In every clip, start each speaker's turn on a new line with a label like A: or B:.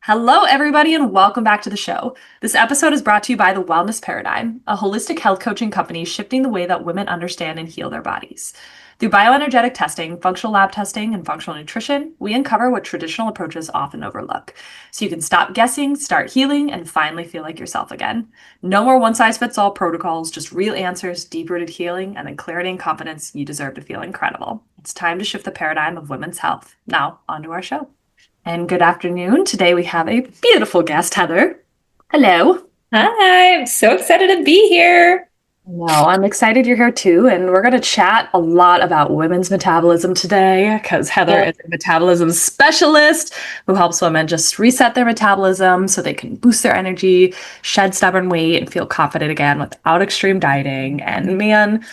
A: Hello, everybody, and welcome back to the show. This episode is brought to you by The Wellness Paradigm, a holistic health coaching company shifting the way that women understand and heal their bodies. Through bioenergetic testing, functional lab testing, and functional nutrition, we uncover what traditional approaches often overlook. So you can stop guessing, start healing, and finally feel like yourself again. No more one-size-fits-all protocols, just real answers, deep-rooted healing, and the clarity and confidence you deserve to feel incredible. It's time to shift the paradigm of women's health. Now, on to our show. And good afternoon. Today we have a beautiful guest, Heather. Hello.
B: Hi, I'm so excited to be here.
A: No, I'm excited you're here too. And we're going to chat a lot about women's metabolism today because Heather
B: Yeah.
A: is a metabolism specialist who helps women just reset their metabolism so they can boost their energy, shed stubborn weight, and feel confident again without extreme dieting. And man,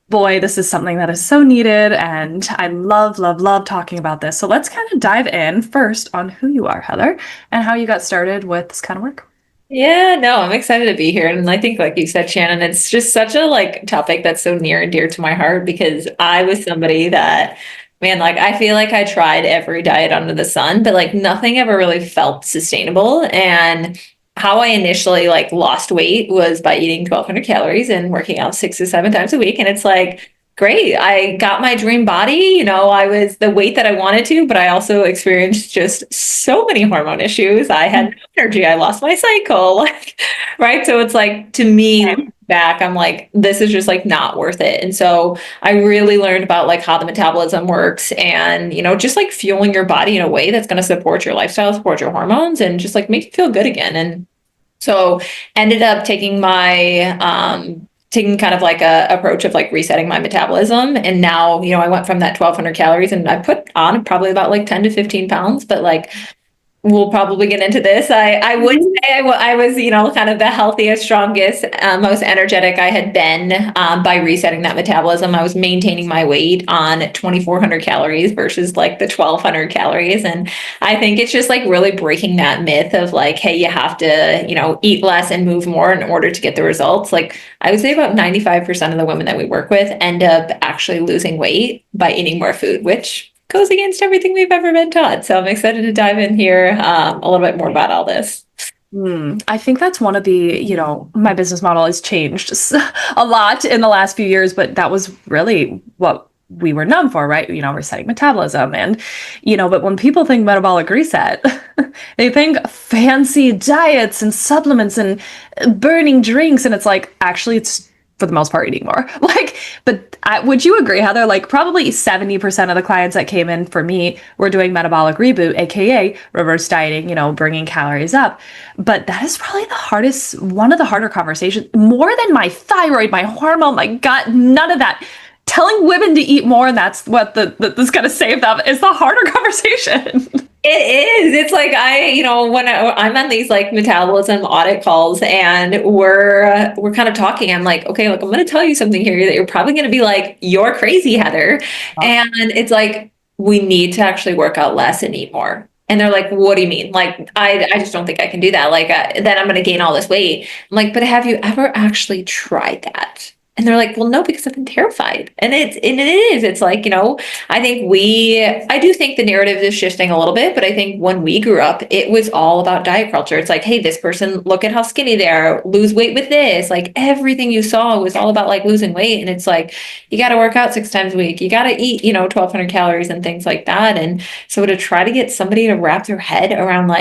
A: boy, this is something that is so needed, and I love, love, love talking about this. So let's kind of dive in first on who you are, Heather, and how you got started with this kind of work.
B: Yeah, no, I'm excited to be here. And I think, like you said, Shannon, it's just such a topic that's so near and dear to my heart because I was somebody that, man, I feel like I tried every diet under the sun, but nothing ever really felt sustainable. And how I initially lost weight was by eating 1,200 calories and working out 6 to 7 times a week. And it's great. I got my dream body. I was the weight that I wanted to, but I also experienced just so many hormone issues. I had no energy. I lost my cycle. Right. So it's to me, looking back, I'm this is just not worth it. And so I really learned about how the metabolism works and, just fueling your body in a way that's going to support your lifestyle, support your hormones, and just make you feel good again. And so ended up taking kind of a approach of resetting my metabolism. And now, I went from that 1,200 calories and I put on probably about 10 to 15 pounds, but we'll probably get into this. I would say I was, kind of the healthiest, strongest, most energetic I had been by resetting that metabolism. I was maintaining my weight on 2,400 calories versus the 1,200 calories. And I think it's just really breaking that myth of hey, you have to, eat less and move more in order to get the results. I would say about 95% of the women that we work with end up actually losing weight by eating more food, which goes against everything we've ever been taught. So I'm excited to dive in here a little bit more about all this.
A: I think that's one of the, my business model has changed a lot in the last few years, but that was really what we were known for, right? Resetting metabolism. And, but when people think metabolic reset, they think fancy diets and supplements and burning drinks. And it's actually, it's for the most part eating more. Would you agree, Heather? Probably 70% of the clients that came in for me were doing metabolic reboot, aka reverse dieting, bringing calories up. But that is probably one of the harder conversations, more than my thyroid, my hormone, my gut, none of that. Telling women to eat more, and that's what that's going to save them, is the harder conversation.
B: It is. It's when I'm on these metabolism audit calls and we're kind of talking, I'm okay, I'm going to tell you something here that you're probably going to be you're crazy, Heather. And it's we need to actually work out less and eat more. And they're what do you mean? I just don't think I can do that. Then I'm going to gain all this weight. I'm but have you ever actually tried that? And they're well, no, because I've been terrified. And it is. It's I do think the narrative is shifting a little bit, but I think when we grew up, it was all about diet culture. It's hey, this person, look at how skinny they are, lose weight with this. Everything you saw was all about losing weight. And it's you got to work out 6 times a week. You got to eat, 1,200 calories and things like that. And so to try to get somebody to wrap their head around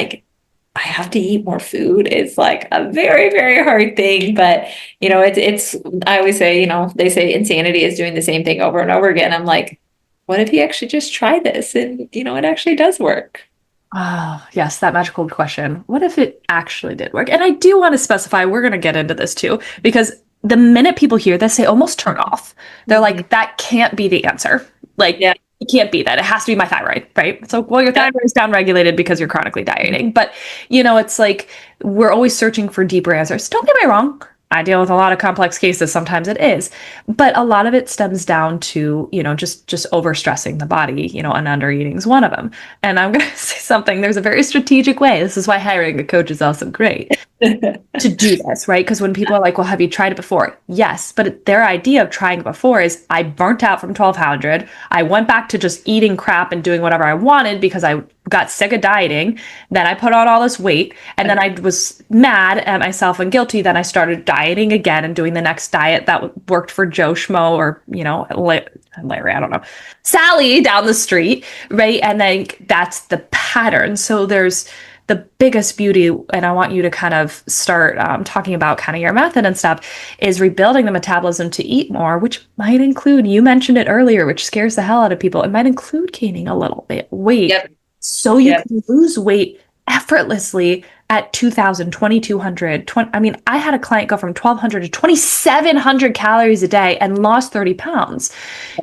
B: I have to eat more food is a very, very hard thing. But, I always say, they say insanity is doing the same thing over and over again. I'm what if you actually just try this and, it actually does work?
A: Oh, yes, that magical question. What if it actually did work? And I do want to specify, we're going to get into this too, because the minute people hear this, they almost turn off. They're that can't be the answer.
B: Yeah.
A: It can't be that. It has to be my thyroid, right? So, well, your thyroid is downregulated because you're chronically dieting. But, it's we're always searching for deeper answers. Don't get me wrong. I deal with a lot of complex cases. Sometimes it is, but a lot of it stems down to, just overstressing the body, and under eating is one of them. And I'm going to say something. There's a very strategic way. This is why hiring a coach is also great. to do this, right? Because when people are like, well, have you tried it before? Yes. But their idea of trying it before is I burnt out from 1200. I went back to just eating crap and doing whatever I wanted because I got sick of dieting. Then I put on all this weight and then I was mad at myself and guilty. Then I started dieting again and doing the next diet that worked for Joe Schmo or, Larry, I don't know, Sally down the street, right? And then that's the pattern. So there's the biggest beauty, and I want you to kind of start talking about kind of your method and stuff, is rebuilding the metabolism to eat more, which might include, you mentioned it earlier, which scares the hell out of people. It might include gaining a little bit weight
B: Yep.
A: so you
B: Yep.
A: can lose weight effortlessly at 2,000, 2,200. I mean, I had a client go from 1,200 to 2,700 calories a day and lost 30 pounds,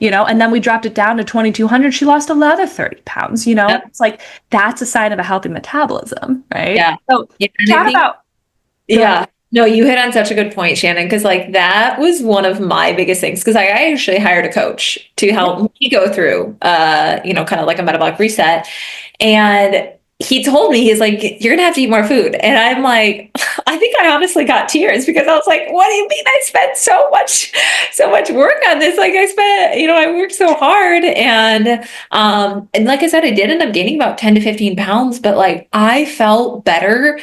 A: and then we dropped it down to 2,200. She lost another 30 pounds,
B: Yep.
A: It's like, that's a sign of a healthy metabolism, right?
B: Yeah.
A: So
B: Yeah. And I
A: chat
B: think,
A: about, go ahead.
B: yeah. No, you hit on such a good point, Shannon, because like that was one of my biggest things. Because I actually hired a coach to help me go through, kind of like a metabolic reset. And he told me, he's like, you're gonna have to eat more food. And I'm like, I think I honestly got tears because I was like, what do you mean I spent so much work on this? Like I spent, I worked so hard. And like I said, I did end up gaining about 10 to 15 pounds, but like I felt better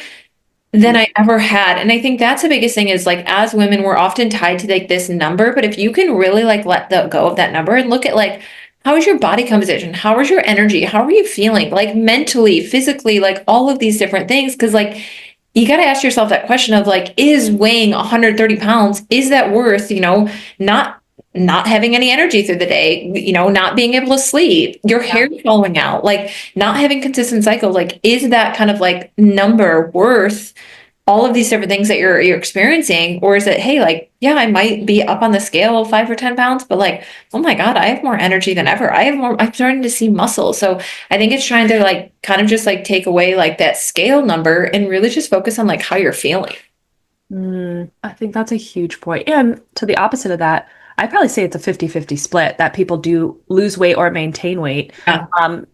B: than I ever had. And I think that's the biggest thing is like as women, we're often tied to like this number, but if you can really like go of that number and look at like how is your body composition? How is your energy? How are you feeling? Like mentally, physically, like all of these different things. Cause like you got to ask yourself that question of like, is weighing 130 pounds, is that worth, not having any energy through the day, not being able to sleep, your hair falling out, like not having consistent cycles, like is that kind of like number worth all of these different things that you're experiencing? Or is it, hey, like, yeah, I might be up on the scale of 5 or 10 pounds, but like, oh my God, I have more energy than ever. I'm starting to see muscle. So I think it's trying to like kind of just like take away like that scale number and really just focus on like how you're feeling.
A: I think that's a huge point. And to the opposite of that, I'd probably say it's a 50-50 split that people do lose weight or maintain weight
B: Yeah.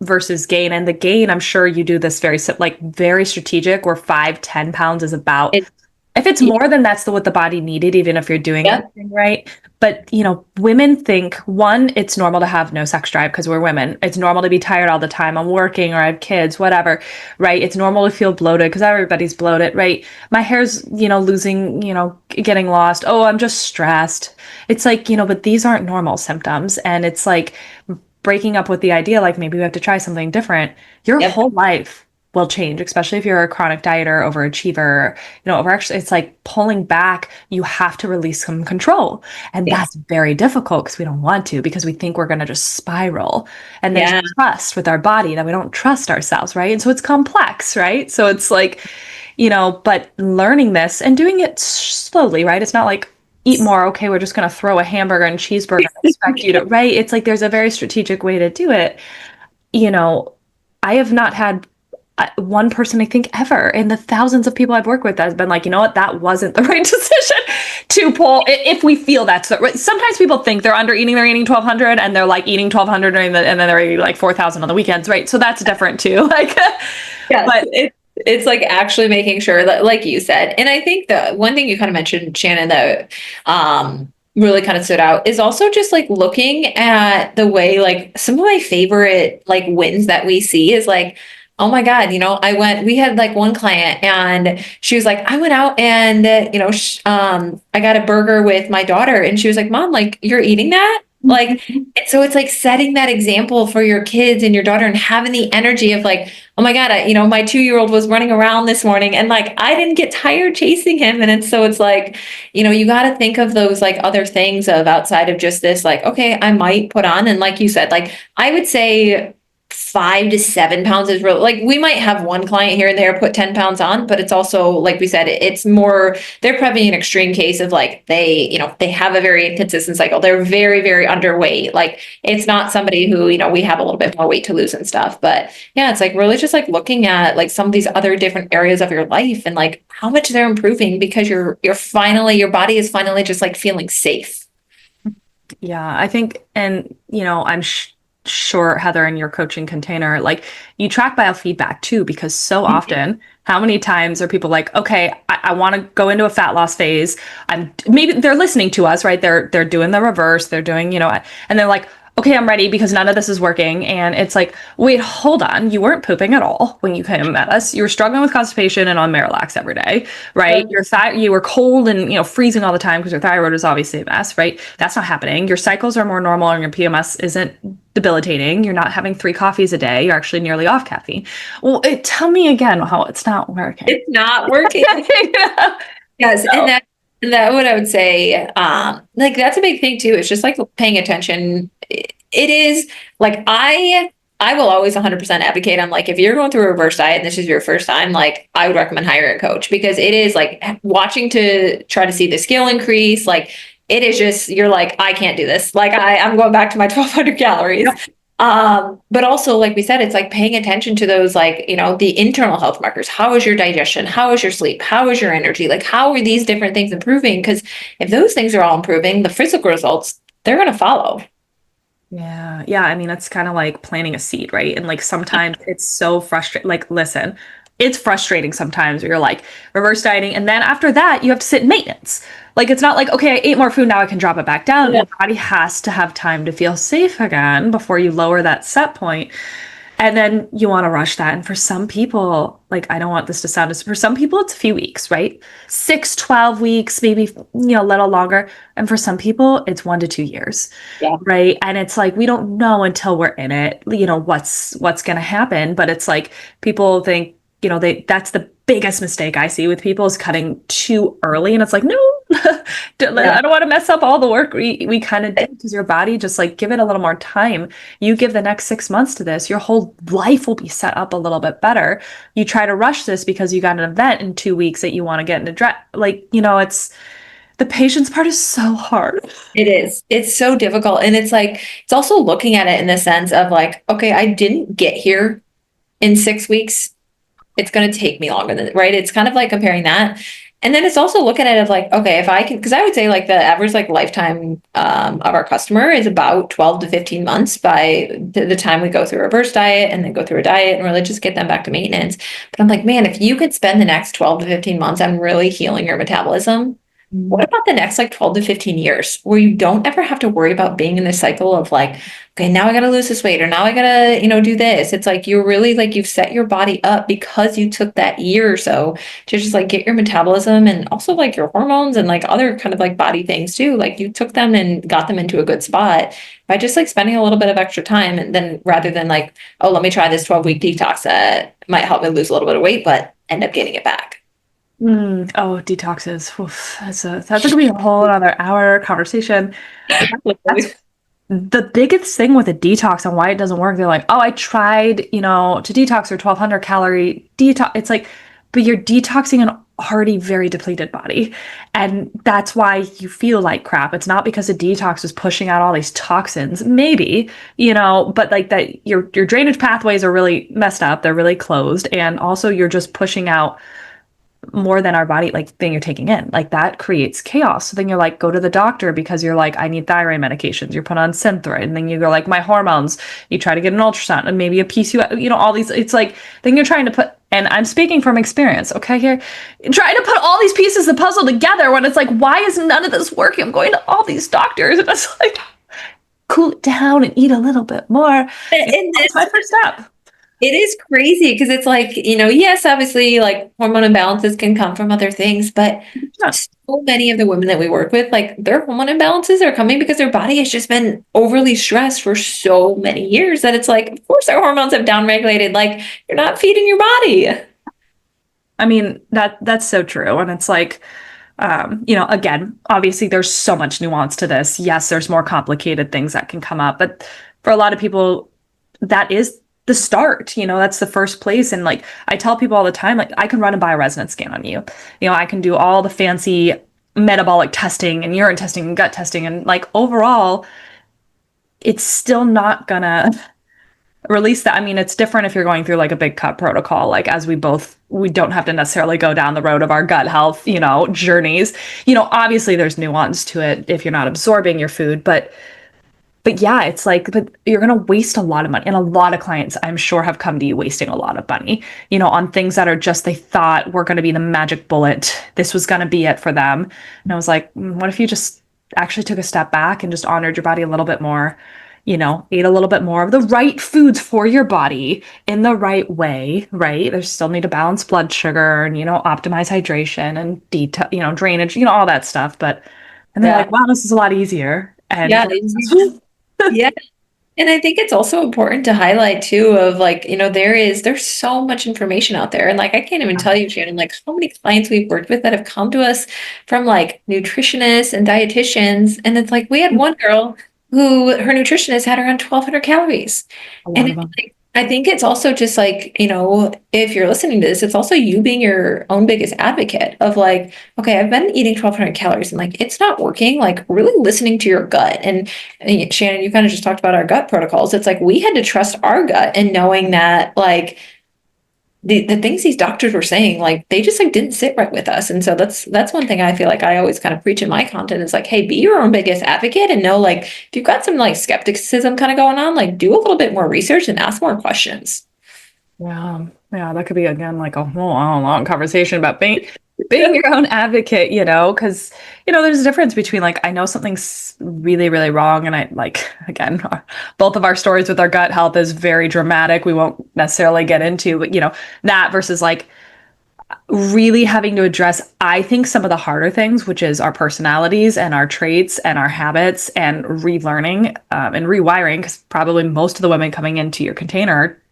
A: versus gain. And the gain, I'm sure you do this very strategic where 5, 10 pounds is about.
B: It,
A: If it's more than that's what the body needed, even if you're doing
B: yeah.
A: everything right. But, women think, one, it's normal to have no sex drive because we're women. It's normal to be tired all the time. I'm working or I have kids, whatever, right? It's normal to feel bloated because everybody's bloated, right? My hair's, losing, getting lost. Oh, I'm just stressed. It's like, but these aren't normal symptoms. And it's like breaking up with the idea, like maybe we have to try something different. Your
B: Yep.
A: whole life will change, especially if you're a chronic dieter, overachiever, actually, it's like pulling back. You have to release some control. And
B: Yes.
A: that's very difficult because we don't want to, because we think we're going to just spiral. And there's
B: Yeah.
A: trust with our body that we don't trust ourselves, right? And so it's complex, right? So it's like, but learning this and doing it slowly, right? It's not like, eat more. Okay, we're just going to throw a hamburger and cheeseburger and expect you to, right? It's like there's a very strategic way to do it. You know, I have not had one person I think ever in the thousands of people I've worked with has been like, you know what, that wasn't the right decision to pull. If we feel that's the right. Sometimes people think they're they're eating 1,200 and they're like eating 1,200 and then they're eating like 4,000 on the weekends, right? So that's different too. Like,
B: Yes,
A: but
B: it's like actually making sure that, like you said, and I think the one thing you kind of mentioned, Shannon, that really kind of stood out is also just like looking at the way like some of my favorite like wins that we see is like, oh my God, we had like one client and she was like, I went out and I got a burger with my daughter and she was like, Mom, like you're eating that? Like, and so it's like setting that example for your kids and your daughter and having the energy of like, oh my God, my 2-year-old was running around this morning and like I didn't get tired chasing him. And so it's like, you got to think of those like other things of outside of just this, like, okay, I might put on. And like you said, like I would say 5 to 7 pounds is real. Like we might have one client here and there put 10 pounds on, but it's also, like we said, it's more, they're probably an extreme case of like, they have a very inconsistent cycle. They're very, very underweight. Like it's not somebody who, we have a little bit more weight to lose and stuff. But yeah, it's like really just like looking at like some of these other different areas of your life and like how much they're improving because your body is finally just like feeling safe.
A: yeah, I think, and I'm sure, Heather, in your coaching container, like you track biofeedback too, because so often, how many times are people like, okay, I want to go into a fat loss phase. I'm maybe they're listening to us, right? They're doing the reverse, they're doing, and they're like, okay, I'm ready because none of this is working. And it's like, wait, hold on. You weren't pooping at all when you came at us. You were struggling with constipation and on Marilax every day, right? You were cold and freezing all the time because your thyroid was obviously a mess, right? That's not happening. Your cycles are more normal and your PMS isn't debilitating. You're not having 3 coffees a day. You're actually nearly off caffeine. Well, tell me again how it's not working.
B: It's not working. Yes,
A: So,
B: and that what I would say, like that's a big thing too. It's just like paying attention. It is like I will always 100% advocate. I'm like, if you're going through a reverse diet and this is your first time, like I would recommend hiring a coach because it is like watching to try to see the scale increase. Like it is just you're like, I can't do this. Like I'm going back to my 1200 calories. But also, like we said, it's like paying attention to those, like, the internal health markers. How is your digestion? How is your sleep? How is your energy? Like, how are these different things improving? Because if those things are all improving, the physical results, they're going to follow.
A: yeah, yeah. I mean, it's kind of like planting a seed, right? And like sometimes it's so frustrating. Like, listen, it's frustrating sometimes where you're like reverse dieting, and then after that, you have to sit in maintenance. Like, it's not like, okay, I ate more food, now I can drop it back down.
B: Yeah.
A: Your body has to have time to feel safe again before you lower that set point. And then you want to rush that. And for some people, like, I don't want this to sound as, for some people, it's a few weeks, right? 6, 12 weeks, maybe, a little longer. And for some people, it's 1 to 2 years,
B: Yeah.
A: right? And it's like, we don't know until we're in it, what's going to happen. But it's like people think, that's the biggest mistake I see with people is cutting too early. And it's like, no, I
B: Yeah.
A: don't want to mess up all the work we kind of did because your body just like give it a little more time. You give the next 6 months to this, your whole life will be set up a little bit better. You try to rush this because you got an event in 2 weeks that you want to get into dress. Like, it's the patience part is so hard.
B: It is. It's so difficult. And it's like, it's also looking at it in the sense of like, okay, I didn't get here in 6 weeks. It's going to take me longer than, right? It's kind of like comparing that. And then it's also looking at it of like, okay, if I can, because I would say like the average like lifetime of our customer is about 12 to 15 months by the time we go through a reverse diet and then go through a diet and really just get them back to maintenance. But I'm like, man, if you could spend the next 12 to 15 months on really healing your metabolism, what about the next like 12 to 15 years where you don't ever have to worry about being in this cycle of like, okay, now I got to lose this weight or now I got to, do this. It's like you're really like you've set your body up because you took that year or so to just like get your metabolism and also like your hormones and like other kind of like body things too. Like you took them and got them into a good spot by just like spending a little bit of extra time. And then rather than like, oh, let me try this 12-week detox that might help me lose a little bit of weight, but end up gaining it back.
A: Oh, detoxes. Oof, that's gonna be a whole other hour conversation. That's the biggest thing with a detox and why it doesn't work. They're like, oh, I tried, to detox your 1200 calorie detox. It's like, but you're detoxing an already very depleted body. And that's why you feel like crap. It's not because a detox is pushing out all these toxins, maybe, but like that your drainage pathways are really messed up. They're really closed. And also you're just pushing out more than our body like thing you're taking in, like that creates chaos. So then you're like, go to the doctor because you're like, I need thyroid medications, you're put on Synthroid, and then you go like, my hormones, you try to get an ultrasound and maybe a PCO, all these. It's like then you're trying to put, and I'm speaking from experience, okay, here, trying to put all these pieces of the puzzle together when it's like, why is none of this working? I'm going to all these doctors and it's like, cool it down and eat a little bit more.
B: And
A: That's my first step.
B: it is crazy because it's like, yes, obviously, like hormone imbalances can come from other things, but
A: Yeah.
B: so many of the women that we work with, like their hormone imbalances are coming because their body has just been overly stressed for so many years that it's like, of course, our hormones have downregulated. Like, you're not feeding your body.
A: I mean, that's so true. And it's like, again, obviously there's so much nuance to this. Yes, there's more complicated things that can come up, but for a lot of people, that is the start. That's the first place. And like I tell people all the time, like I can run a bioresonance scan on you. I can do all the fancy metabolic testing and urine testing and gut testing. And like overall, it's still not gonna release that. I mean, it's different if you're going through like a big cut protocol, like as we don't have to necessarily go down the road of our gut health, journeys. Obviously there's nuance to it if you're not absorbing your food, but but yeah, it's like, but you're going to waste a lot of money. And a lot of clients, I'm sure, have come to you wasting a lot of money, on things that are just, they thought were going to be the magic bullet. This was going to be it for them. And I was like, what if you just actually took a step back and just honored your body a little bit more? Ate a little bit more of the right foods for your body in the right way, right? There's still need to balance blood sugar and, optimize hydration and drainage, all that stuff. But, and they're
B: Yeah.
A: like, wow, this is a lot easier. And
B: Yeah. Yeah. And I think it's also important to highlight too of like, there's so much information out there. And like I can't even tell you, Shannon, like how many clients we've worked with that have come to us from like nutritionists and dietitians. And it's like we had one girl who her nutritionist had her on 1,200 calories.
A: a
B: And
A: lot of
B: it's
A: them.
B: like, I think it's also just like, if you're listening to this, it's also you being your own biggest advocate of like, okay, I've been eating 1,200 calories and like it's not working. Like really listening to your gut. And Shannon, you kind of just talked about our gut protocols. It's like we had to trust our gut and knowing that like the things these doctors were saying, like they just like didn't sit right with us. And so that's one thing I feel like I always kind of preach in my content is like, hey, be your own biggest advocate and know like if you've got some like skepticism kind of going on, like do a little bit more research and ask more questions.
A: Yeah. Yeah. That could be again like a whole long conversation about being your own advocate, because, there's a difference between like, I know something's really, really wrong. And I like, again, both of our stories with our gut health is very dramatic. We won't necessarily get into, but, that versus like really having to address, I think, some of the harder things, which is our personalities and our traits and our habits and relearning and rewiring, because probably most of the women coming into your container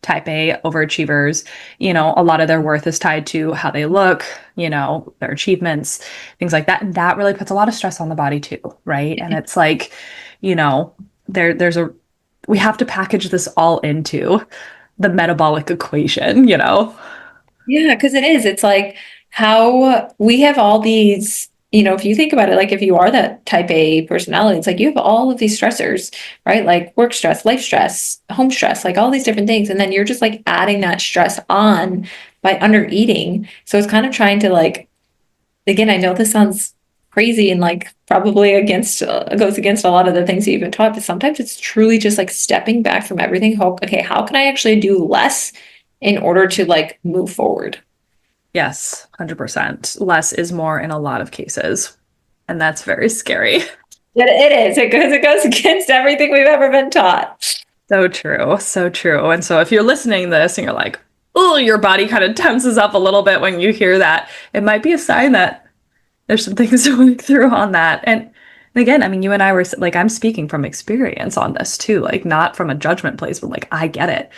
A: type A overachievers, a lot of their worth is tied to how they look, their achievements, things like that. And that really puts a lot of stress on the body too, right? And it's like, there's we have to package this all into the metabolic equation.
B: Yeah, because it is. It's like how we have all these, if you think about it, like if you are that type A personality, it's like you have all of these stressors, right? Like work stress, life stress, home stress, like all these different things. And then you're just like adding that stress on by under eating. So it's kind of trying to like, again, I know this sounds crazy and like probably goes against a lot of the things that you've been taught, but sometimes it's truly just like stepping back from everything. Okay, how can I actually do less in order to like move forward?
A: Yes, 100%. Less is more in a lot of cases. And that's very scary.
B: It is. It goes against everything we've ever been taught.
A: So true. So true. And so if you're listening to this and you're like, oh, your body kind of tenses up a little bit when you hear that, it might be a sign that there's some things to work through on that. And again, I mean, you and I were like, I'm speaking from experience on this too, like not from a judgment place, but like I get it.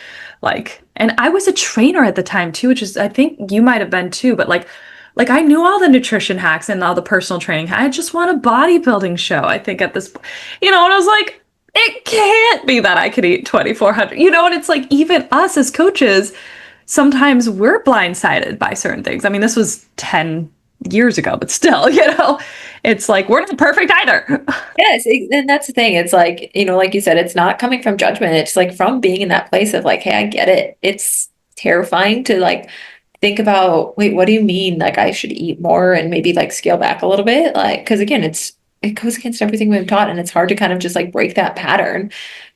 A: Like, and I was a trainer at the time too, which is I think you might have been too, but like I knew all the nutrition hacks and all the personal training. I just want a bodybuilding show, I think at this, and I was like, it can't be that I could eat 2,400, and it's like even us as coaches, sometimes we're blindsided by certain things. I mean, this was 10 years ago, but still, it's like we're not perfect either.
B: Yes, and that's the thing. It's like, like you said, it's not coming from judgment. It's like from being in that place of like, hey, I get it. It's terrifying to like think about, wait, what do you mean? Like I should eat more and maybe like scale back a little bit? Like, because again, it goes against everything we've taught and it's hard to kind of just like break that pattern.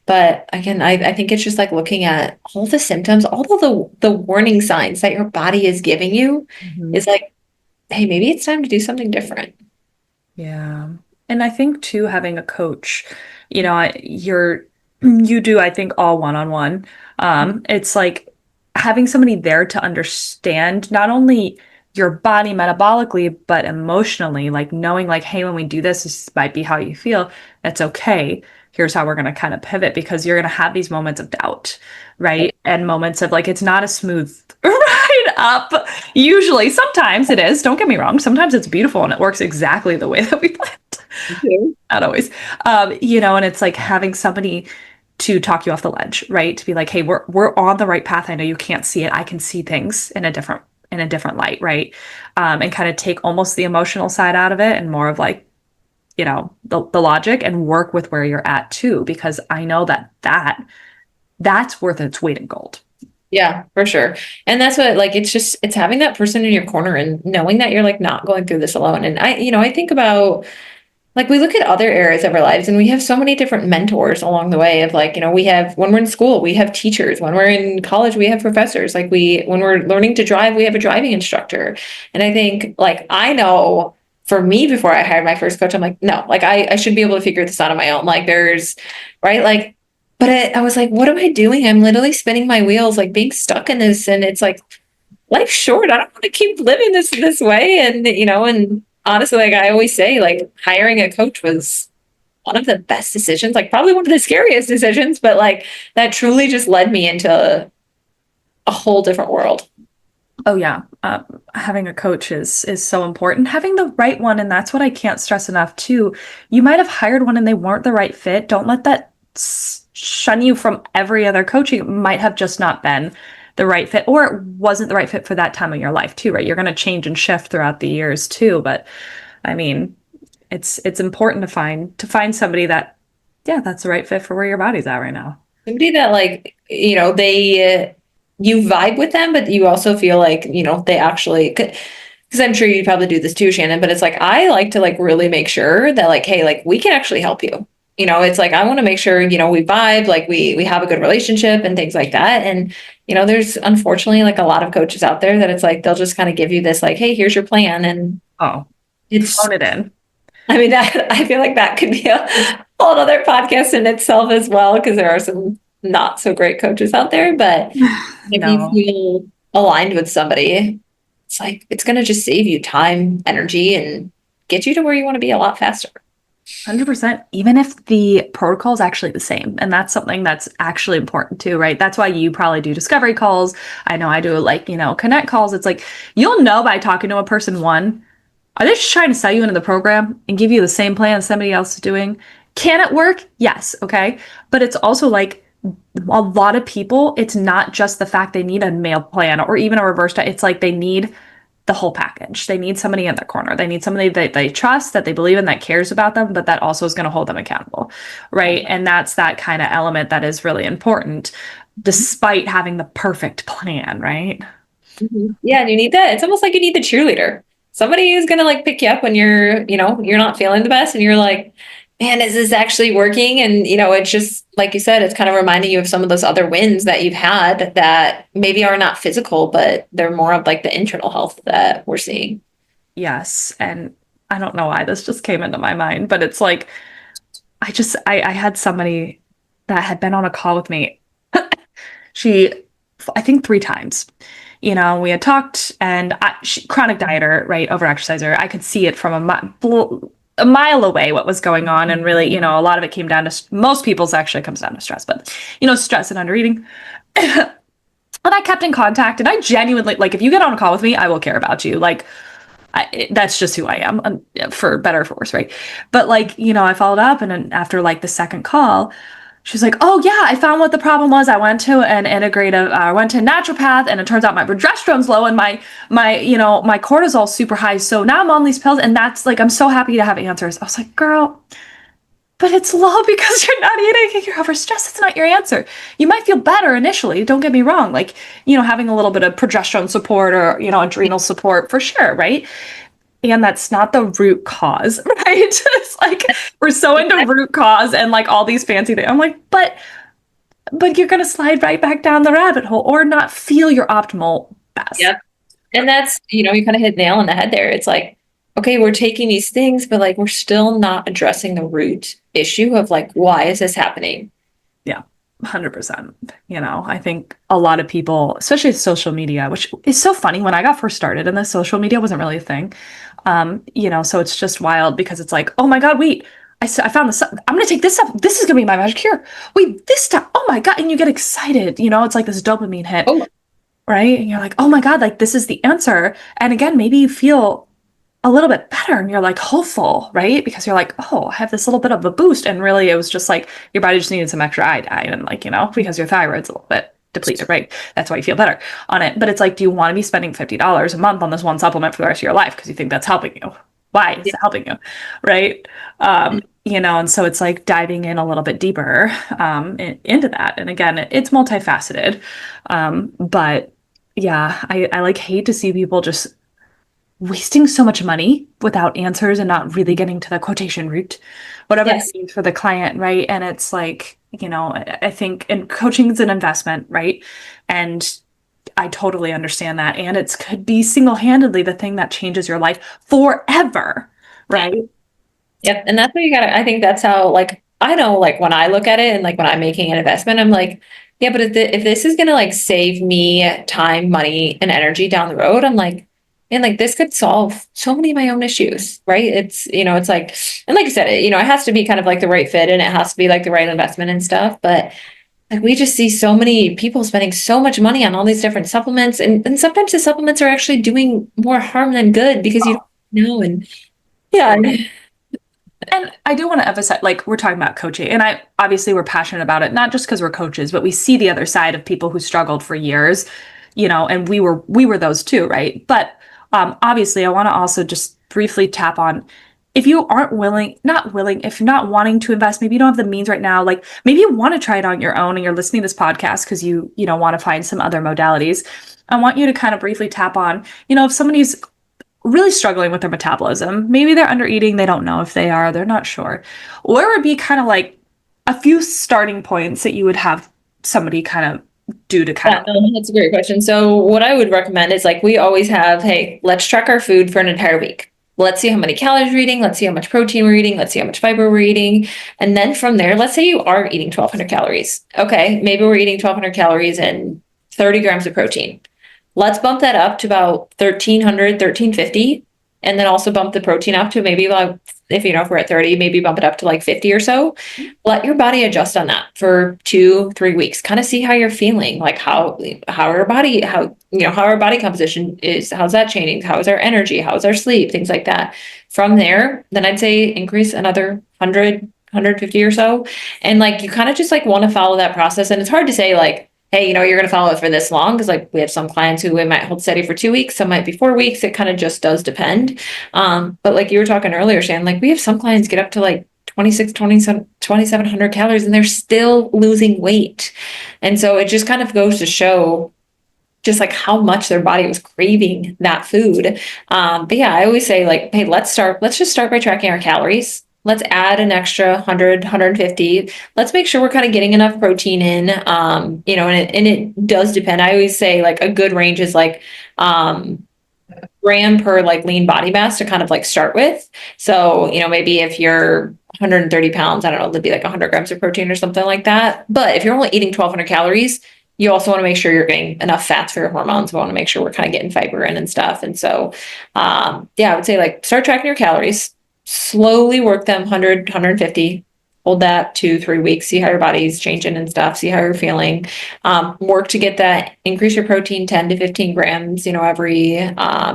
B: But again, I think it's just like looking at all the symptoms, all of the warning signs that your body is giving you
A: Mhm.
B: is like, hey, maybe it's time to do something different.
A: Yeah. And I think too, having a coach, you do, I think, all one-on-one. It's like having somebody there to understand not only your body metabolically, but emotionally, like knowing like, hey, when we do this, this might be how you feel. That's okay. Here's how we're going to kind of pivot because you're going to have these moments of doubt, right? And moments of like, it's not a smooth ride up. Usually, sometimes it is. Don't get me wrong. Sometimes it's beautiful and it works exactly the way that we planned.
B: Okay.
A: Not always. And it's like having somebody to talk you off the ledge, right? To be like, hey, we're on the right path. I know you can't see it. I can see things in a different light, right? And kind of take almost the emotional side out of it and more of like, the logic and work with where you're at too, because I know that's worth its weight in gold.
B: Yeah, for sure. And that's what like it's having that person in your corner and knowing that you're like not going through this alone. And I think about like we look at other areas of our lives and we have so many different mentors along the way of like, we have when we're in school, we have teachers. When we're in college, we have professors. Like when we're learning to drive, we have a driving instructor. And I think like I know for me before I hired my first coach, I'm like, no, like I should be able to figure this out on my own. Like there's right, like, but I was like, what am I doing? I'm literally spinning my wheels, like being stuck in this. And it's like life's short. I don't want to keep living this way. And and honestly, like I always say, like hiring a coach was one of the best decisions, like probably one of the scariest decisions, but like that truly just led me into a whole different world.
A: Oh yeah, having a coach is so important. Having the right one, and that's what I can't stress enough too. You might have hired one and they weren't the right fit. Don't let that shun you from every other coaching. It might have just not been the right fit, or it wasn't the right fit for that time of your life too, right? You're going to change and shift throughout the years too. But I mean, it's important to find somebody that, yeah, that's the right fit for where your body's at right now.
B: Somebody that like, they you vibe with them, but you also feel like, they actually because I'm sure you probably do this too, Shannon, but it's like I like to like really make sure that like, hey, like we can actually help you. It's like I want to make sure, we vibe, like we have a good relationship and things like that. And there's unfortunately like a lot of coaches out there that it's like they'll just kind of give you this like, hey, here's your plan. And
A: Oh,
B: it's
A: phone it in.
B: I mean, that I feel like that could be a whole other podcast in itself as well, because there are some not so great coaches out there. But if you
A: No.
B: feel aligned with somebody, it's like it's going to just save you time, energy, and get you to where you want to be a lot faster.
A: 100%, even if the protocol is actually the same. And that's something that's actually important too, right? That's why you probably do discovery calls. I know I do like, connect calls. It's like you'll know by talking to a person, one, are they just trying to sell you into the program and give you the same plan somebody else is doing? Can it work? Yes. Okay. But it's also like a lot of people, it's not just the fact they need a meal plan or even a reverse diet. It's like they need the whole package. They need somebody in their corner. They need somebody that they trust, that they believe in, that cares about them, but that also is going to hold them accountable. Right. And that's that kind of element that is really important, despite having the perfect plan. Right.
B: Mhm. Yeah, and you need that. It's almost like you need the cheerleader. Somebody who's gonna like pick you up when you're not feeling the best and you're like, man, is this actually working? And it's just like you said, it's kind of reminding you of some of those other wins that you've had that maybe are not physical, but they're more of like the internal health that we're seeing.
A: Yes. And I don't know why this just came into my mind, but it's like, I had somebody that had been on a call with me. She, I think 3 times. We had talked, and chronic dieter, right, over exerciser. I could see it from a mile away what was going on, and really, a lot of it came down to most people's actually comes down to stress, but stress and under eating. And I kept in contact, and I genuinely like if you get on a call with me, I will care about you. Like that's just who I am, for better or for worse, right? But like, I followed up, and then after like the second call, she was like, "Oh yeah, I found what the problem was. I went to an integrative, I went to a naturopath, and it turns out my progesterone's low and my cortisol's super high. So now I'm on these pills, and that's like I'm so happy to have answers." I was like, "Girl, but it's low because you're not eating and you're overstressed. It's not your answer. You might feel better initially. Don't get me wrong. Like, having a little bit of progesterone support or, adrenal support for sure, right? And that's not the root cause, right? It's like we're so into root cause and like all these fancy things. I'm like, but you're gonna slide right back down the rabbit hole or not feel your optimal best.
B: Yep. And that's, you kind of hit nail on the head there. It's like, okay, we're taking these things, but like we're still not addressing the root issue of like, why is this happening?
A: Yeah, 100%. I think a lot of people, especially social media, which is so funny. When I got first started in this, social media wasn't really a thing. So it's just wild because it's like, oh my God, wait, I found this. I'm going to take this up. This is going to be my magic cure. Wait, this time. Oh my God. And you get excited. It's like this dopamine hit,
B: Oh,
A: right? And you're like, oh my God, like this is the answer. And again, maybe you feel a little bit better and you're like hopeful, right? Because you're like, oh, I have this little bit of a boost. And really, it was just like your body just needed some extra iodine and like, because your thyroid's a little bit depleted, right? That's why you feel better on it. But it's like, do you want to be spending $50 a month on this one supplement for the rest of your life because you think that's helping you? Why is
B: yeah.
A: it helping you? Right. And so it's like diving in a little bit deeper into that. And again, it's multifaceted. But yeah, I like hate to see people just wasting so much money without answers and not really getting to the quotation root, whatever that
B: Yes.
A: means for the client, right? And it's like, I think, and coaching is an investment, right? And I totally understand that. And it could be single-handedly the thing that changes your life forever, right?
B: Yep. And that's what you gotta, I think that's how, like, I know, like, when I look at it and like when I'm making an investment, I'm like, yeah, but if this is gonna like save me time, money, and energy down the road, I'm like, man, like this could solve so many of my own issues, right? It's like, and like I said, it has to be kind of like the right fit and it has to be like the right investment and stuff. But like we just see so many people spending so much money on all these different supplements, and sometimes the supplements are actually doing more harm than good because you don't know. And yeah.
A: And I do want to emphasize, like, we're talking about coaching, and I obviously we're passionate about it, not just because we're coaches, but we see the other side of people who struggled for years, and we were those too, right? But obviously, I want to also just briefly tap on if you aren't willing, not willing, if you're not wanting to invest, maybe you don't have the means right now, like maybe you want to try it on your own and you're listening to this podcast because you want to find some other modalities. I want you to kind of briefly tap on, if somebody's really struggling with their metabolism. Maybe they're under eating, they don't know if they are, they're not sure. Where would be kind of like a few starting points that you would have somebody kind of do to kind
B: Yeah,
A: of
B: no, that's a great question. So what I would recommend is like we always have, hey, let's track our food for an entire week. Let's see how many calories we're eating. Let's see how much protein we're eating. Let's see how much fiber we're eating. And then from there, let's say you are eating 1,200 calories. Okay, maybe we're eating 1,200 calories and 30 grams of protein. Let's bump that up to about 1,300, 1,350, and then also bump the protein up to maybe like, if we're at 30, maybe bump it up to like 50 or so. Let your body adjust on that for 2, 3 weeks. Kind of see how you're feeling, like how our body composition is, how's that changing? How is our energy? How is our sleep? Things like that. From there, then I'd say increase another 150 or so. And like you kind of just like want to follow that process. And it's hard to say like, hey, you're going to follow it for this long because like we have some clients who we might hold steady for 2 weeks, some might be 4 weeks. It kind of just does depend. But like you were talking earlier, Shannon, like we have some clients get up to like 26, 27, 2,700 calories and they're still losing weight. And so it just kind of goes to show just like how much their body was craving that food. But yeah, I always say like, hey, let's just start by tracking our calories. Let's add an extra 100, 150. Let's make sure we're kind of getting enough protein in. And it does depend. I always say like a good range is like, gram per like lean body mass to kind of like start with. So, maybe if you're 130 pounds, I don't know, it'd be like 100 grams of protein or something like that. But if you're only eating 1,200 calories, you also want to make sure you're getting enough fats for your hormones. We want to make sure we're kind of getting fiber in and stuff. And so, yeah, I would say like start tracking your calories, slowly work them 100, 150, hold that 2, 3 weeks, see how your body's changing and stuff, see how you're feeling. Work to get that, increase your protein 10 to 15 grams, every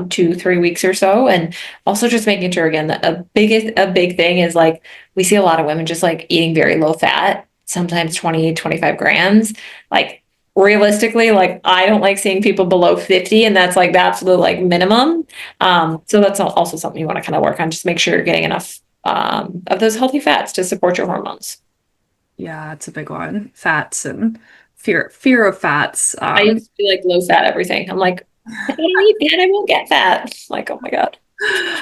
B: 2, 3 weeks or so. And also just making sure again that a big thing is like we see a lot of women just like eating very low fat, sometimes 20, 25 grams. Like realistically, like I don't like seeing people below 50, and that's like the absolute like minimum. So that's also something you want to kind of work on. Just make sure you're getting enough of those healthy fats to support your hormones.
A: yeah, it's a big one. Fats and fear of fats.
B: I used to be like low fat everything. I'm like, if I don't eat fat, I won't get fat. Like, oh my God.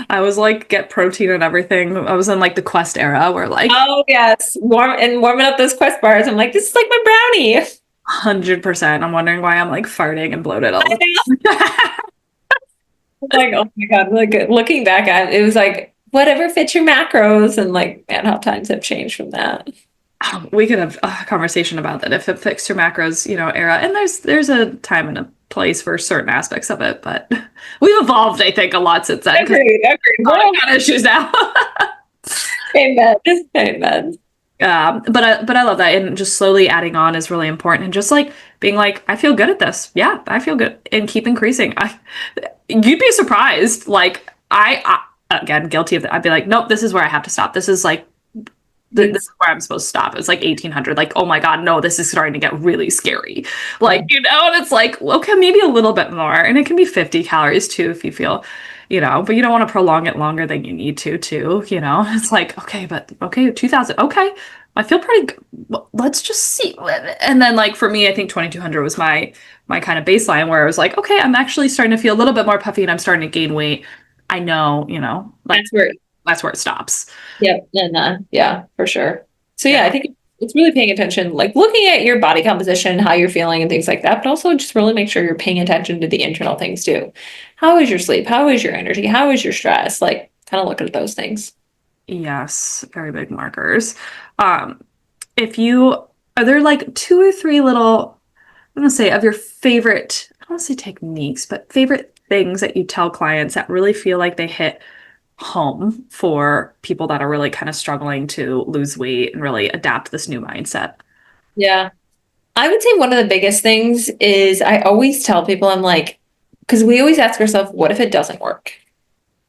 A: I was like get protein and everything. I was in like the Quest era where like
B: Oh yes, warming up those Quest bars. I'm like, this is like my brownie.
A: 100%. I'm wondering why I'm like farting and bloated all
B: I
A: the
B: know.
A: time.
B: Like, oh my God. Like looking back at it, it was like whatever fits your macros, and like, man, how times have changed from that.
A: We could have a conversation about that if it fixed your macros, era. And there's a time and a place for certain aspects of it, but we've evolved, I think, a lot since then because
B: Agreed.
A: we've got issues now.
B: Amen. Amen.
A: But I love that, and just slowly adding on is really important, and just like being like, I feel good at this. Yeah, I feel good, and keep increasing. You'd be surprised. Like again, guilty of that. I'd be like, nope, this is where I have to stop. This is like this is where I'm supposed to stop. It's like 1,800. Like, oh my God, no, this is starting to get really scary. Like, and it's like, okay, maybe a little bit more. And it can be 50 calories too, if you feel, but you don't want to prolong it longer than you need to, too. It's like, okay, but okay, 2,000. Okay, I feel pretty good. Well, let's just see. And then like for me, I think 2,200 was my kind of baseline where I was like, okay, I'm actually starting to feel a little bit more puffy and I'm starting to gain weight. I know, like
B: That's where,
A: that's where it stops.
B: yeah, and yeah, for sure. So yeah, I
A: Yeah.
B: think it's really paying attention, like looking at your body composition, how you're feeling and things like that, but also just really make sure you're paying attention to the internal things too. How is your sleep? How is your energy? How is your stress? Like kind of look at those things.
A: Yes, very big markers. Um, if you are there like two or three little, I'm gonna say of your favorite, I don't want to say techniques, but favorite things that you tell clients that really feel like they hit home for people that are really kind of struggling to lose weight and really adapt this new mindset?
B: Yeah. I would say one of the biggest things is I always tell people, I'm like, because we always ask ourselves, what if it doesn't work?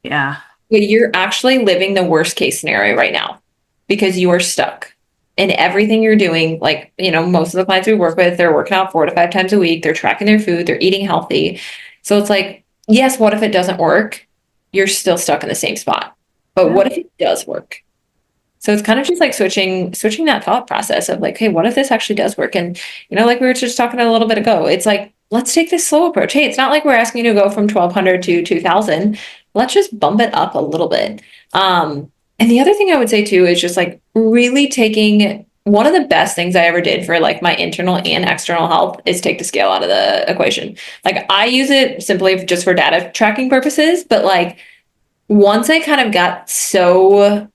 A: Yeah.
B: But you're actually living the worst case scenario right now because you are stuck in everything you're doing. Like, most of the clients we work with, they're working out 4 to 5 times a week, they're tracking their food, they're eating healthy. So it's like, yes, what if it doesn't work? You're still stuck in the same spot. But
A: Yeah.
B: what if it does work? So it's kind of just like switching that thought process of like, hey, what if this actually does work? And like we were just talking a little bit ago, it's like, let's take this slow approach. Hey, it's not like we're asking you to go from 1,200 to 2,000. Let's just bump it up a little bit. And the other thing I would say too is just like really taking one of the best things I ever did for like my internal and external health is take the scale out of the equation. Like I use it simply just for data tracking purposes, but like once I kind of got so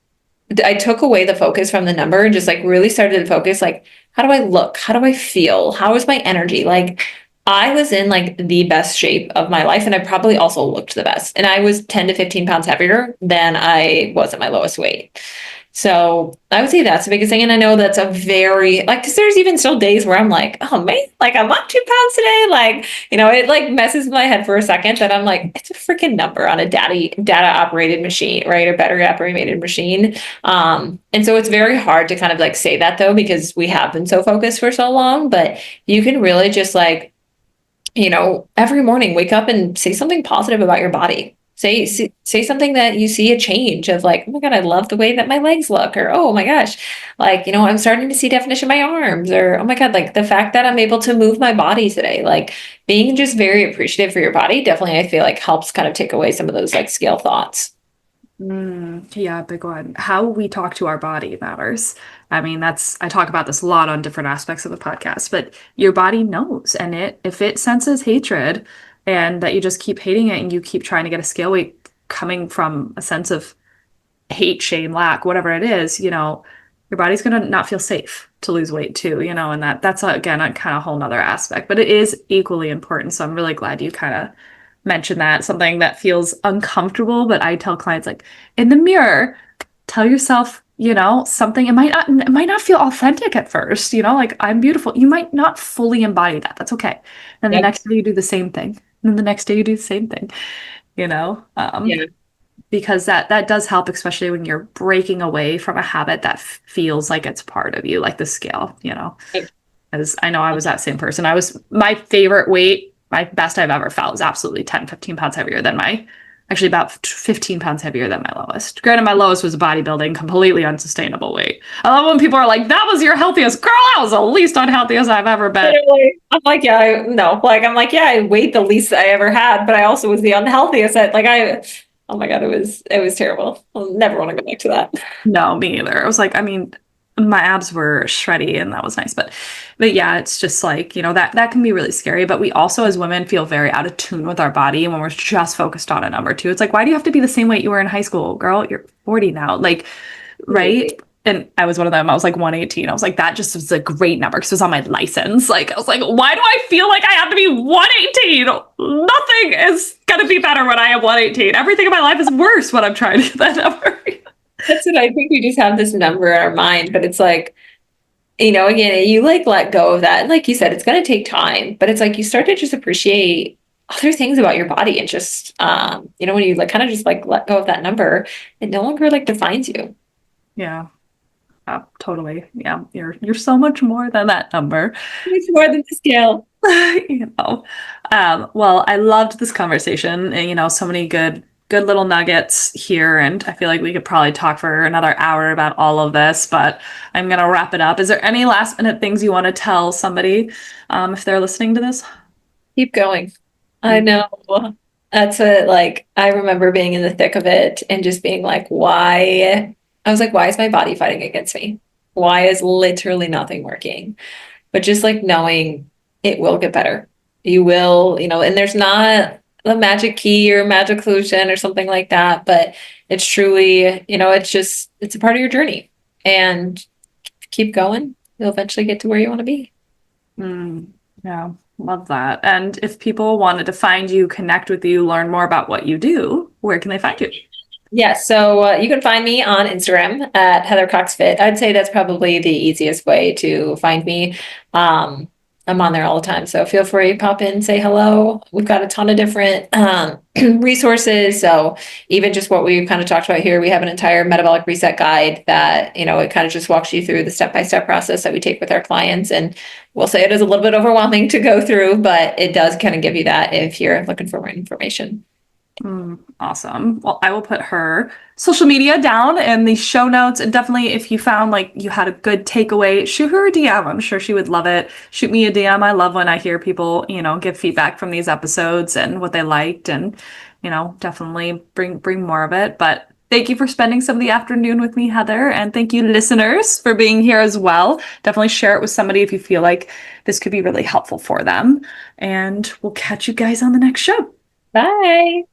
B: I took away the focus from the number and just like really started to focus like, how do I look? How do I feel? How is my energy? Like I was in like the best shape of my life and I probably also looked the best. And I was 10 to 15 pounds heavier than I was at my lowest weight. So I would say that's the biggest thing. And I know that's a very like, because there's even still days where I'm like, oh man, like I'm up 2 pounds today. Like, it like messes with my head for a second that I'm like, it's a freaking number on a data operated machine, right? A battery operated machine. And so it's very hard to kind of like say that though, because we have been so focused for so long, but you can really just like, every morning wake up and say something positive about your body. Say something that you see a change of like, oh my God, I love the way that my legs look, or oh my gosh, like, I'm starting to see definition in my arms, or oh my God, like the fact that I'm able to move my body today, like being just very appreciative for your body, definitely I feel like helps kind of take away some of those like scale thoughts.
A: Yeah, big one. How we talk to our body matters. I mean, I talk about this a lot on different aspects of the podcast, but your body knows, and if it senses hatred and that you just keep hating it and you keep trying to get a scale weight coming from a sense of hate, shame, lack, whatever it is, your body's gonna not feel safe to lose weight too, and that's again a kind of whole nother aspect, but it is equally important. So I'm really glad you kind of mentioned that, something that feels uncomfortable, but I tell clients like in the mirror, tell yourself, something it might not feel authentic at first, like I'm beautiful. You might not fully embody that. That's okay. Then the
B: Yep.
A: next day you do the same thing. And then the next day you do the same thing,
B: Yeah.
A: because that does help, especially when you're breaking away from a habit that feels like it's part of you, like the scale,
B: Yep.
A: As I know I was that same person. I was my favorite weight, my best I've ever felt was absolutely 10, 15 pounds heavier than actually about 15 pounds heavier than my lowest. Granted, my lowest was bodybuilding, completely unsustainable weight. I love when people are like, that was your healthiest. Girl, that was the least unhealthiest I've ever been.
B: Literally. I'm like, yeah, no, like, I'm like, yeah, I weighed the least I ever had, but I also was the unhealthiest. Oh my God, it was terrible. I'll never want to go back to that.
A: No, me either. I was like, I mean, my abs were shreddy and that was nice. But yeah, it's just like, that can be really scary. But we also as women feel very out of tune with our body. And when we're just focused on a number two, it's like, why do you have to be the same weight you were in high school? Girl, you're 40 now. Like, right? And I was one of them. I was like 118. I was like, that just was a great number because it was on my license. Like, I was like, why do I feel like I have to be 118? Nothing is going to be better when I am 118. Everything in my life is worse when I'm trying to get that number.
B: That's what I think. We just have this number in our mind, but it's like, again, you like let go of that. And like you said, it's going to take time, but it's like you start to just appreciate other things about your body and just, when you like kind of just like let go of that number, it no longer like defines you.
A: Yeah. Totally. Yeah, you're so much more than that number.
B: It's more than the scale.
A: you know. Well, I loved this conversation. And, so many good little nuggets here, and I feel like we could probably talk for another hour about all of this, but I'm gonna wrap it up. Is there any last minute things you want to tell somebody if they're listening to this?
B: Keep going. I
A: Mm.
B: know. That's what, like, I remember being in the thick of it and just being like, why? I was like, why is my body fighting against me? Why is literally nothing working? But just like knowing it will get better. You will, and there's not a magic key or magic solution or something like that, but it's truly, it's a part of your journey. And keep going, you'll eventually get to where you want to be.
A: Mm, yeah, love that. And if people wanted to find you, connect with you, learn more about what you do, where can they find you?
B: Yeah, so you can find me on Instagram at Heather Cox Fit. I'd say that's probably the easiest way to find me. Um, I'm on there all the time, so feel free to pop in, say hello. We've got a ton of different resources. So even just what we kind of talked about here, we have an entire metabolic reset guide that, it kind of just walks you through the step-by-step process that we take with our clients. And we'll say it is a little bit overwhelming to go through, but it does kind of give you that if you're looking for more information.
A: Awesome. Well, I will put her social media down in the show notes. And definitely, if you found like you had a good takeaway, shoot her a DM. I'm sure she would love it. Shoot me a DM. I love when I hear people, give feedback from these episodes and what they liked, and definitely bring more of it. But thank you for spending some of the afternoon with me, Heather, and thank you, listeners, for being here as well. Definitely share it with somebody if you feel like this could be really helpful for them. And we'll catch you guys on the next show.
B: Bye.